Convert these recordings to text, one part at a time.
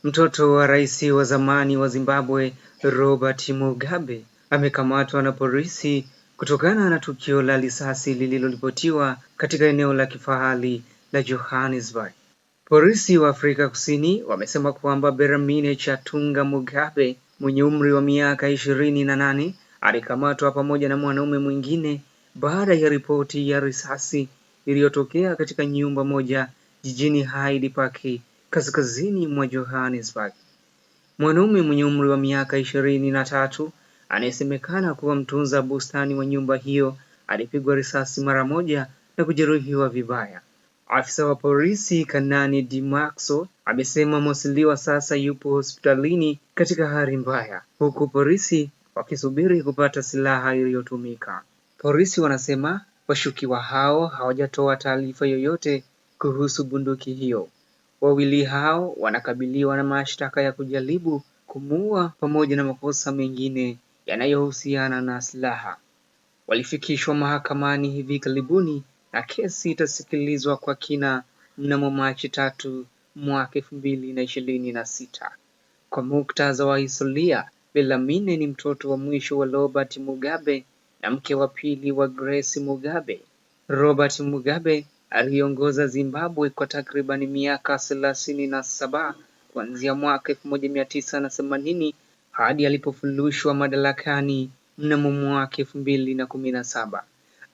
Mtoto wa rais wa zamani wa Zimbabwe Robert Mugabe amekamatwa na polisi kutokana na tukio la risasi lililoripotiwa katika eneo la kifahari la Johannesburg. Polisi wa Afrika Kusini wamesema kwamba Beramine Chatunga Mugabe mwenye umri wa miaka 28 alikamatwa pamoja na mwanaume mwingine baada ya ripoti ya risasi iliyotokea katika nyumba moja jijini Hyde Park kaskazini mwa Johannesburg. Mwanaume mwenye umri wa miaka 23 anayesemekana kuwa mtunza bustani wa nyumba hiyo alipigwa risasi mara moja na kujeruhiwa vibaya. Afisa wa polisi Kanani Dimakso amesema mshukiwa sasa yupo hospitalini katika hali mbaya, huku polisi wakisubiri kupata silaha iliyotumika. Polisi wanasema washukiwa hao hawajatoa taarifa yoyote kuhusu bunduki hiyo. Wawili hao wanakabiliwa na mashtaka ya kujaribu kumuua pamoja na makosa mengine yanayohusiana na silaha. Walifikishwa mahakamani hivi karibuni na kesi itasikilizwa kwa kina mnamo Machi 3 mwaka 2026. Kwa muktadha wa historia, Belamine ni mtoto wa mwisho wa Robert Mugabe na mke wa pili wa Grace Mugabe. Robert Mugabe aliongoza Zimbabwe kwa takriban miaka 37 kuanzia mwaka 1980 hadi alipofurushwa madarakani mnamo mwaka 2017.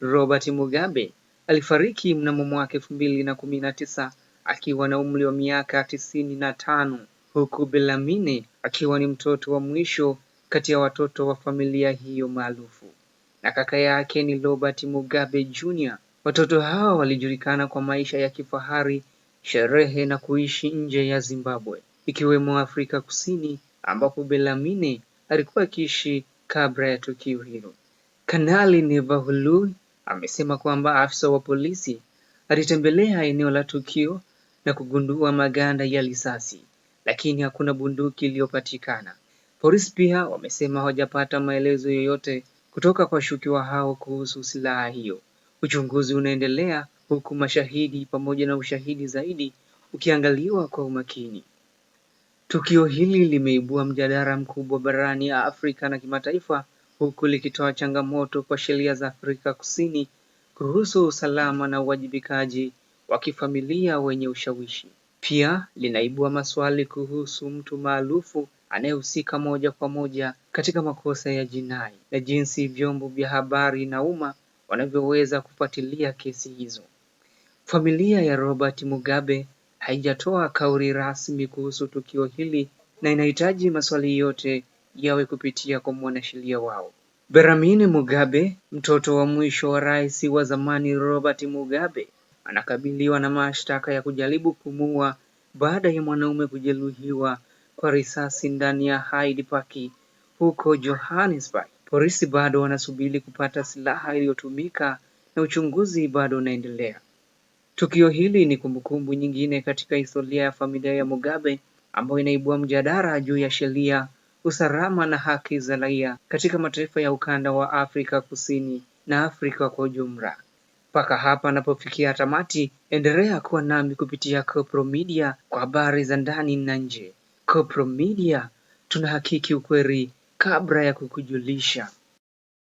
Robert Mugabe alifariki mnamo mwaka 2019 akiwa na umri wa miaka 95, huku Belamine akiwa ni mtoto wa mwisho kati ya watoto wa familia hiyo maarufu, na kaka yake ni Robert Mugabe Jr. Watoto hao walijulikana kwa maisha ya kifahari, sherehe na kuishi nje ya Zimbabwe, ikiwemo Afrika Kusini ambapo Belamine alikuwa akiishi kabla ya tukio hilo. Kanali Nevahulu amesema kwamba afisa wa polisi alitembelea eneo la tukio na kugundua maganda ya risasi, lakini hakuna bunduki iliyopatikana. Polisi pia wamesema hawajapata maelezo yoyote kutoka kwa washukiwa hao kuhusu silaha hiyo. Uchunguzi unaendelea huku mashahidi pamoja na ushahidi zaidi ukiangaliwa kwa umakini. Tukio hili limeibua mjadala mkubwa barani Afrika na kimataifa, huku likitoa changamoto kwa sheria za Afrika Kusini kuhusu usalama na uwajibikaji wa kifamilia wenye ushawishi. Pia linaibua maswali kuhusu mtu maarufu anayehusika moja kwa moja katika makosa ya jinai na jinsi vyombo vya habari na umma wanavyoweza kufuatilia kesi hizo. Familia ya Robert Mugabe haijatoa kauli rasmi kuhusu tukio hili na inahitaji maswali yote yawe kupitia kwa mwanasheria wao. Beramine Mugabe, mtoto wa mwisho wa rais wa zamani Robert Mugabe, anakabiliwa na mashtaka ya kujaribu kumuua baada ya mwanaume kujeruhiwa kwa risasi ndani ya Hyde Park huko Johannesburg. Polisi bado wanasubiri kupata silaha iliyotumika na uchunguzi bado unaendelea. Tukio hili ni kumbukumbu nyingine katika historia ya familia ya Mugabe ambayo inaibua mjadala juu ya sheria, usalama na haki za raia katika mataifa ya ukanda wa Afrika Kusini na Afrika kwa ujumla. Mpaka hapa napofikia tamati, endelea kuwa nami kupitia Kopro Media kwa habari za ndani na nje. Kopro Media, tunahakiki ukweli kabla ya kukujulisha.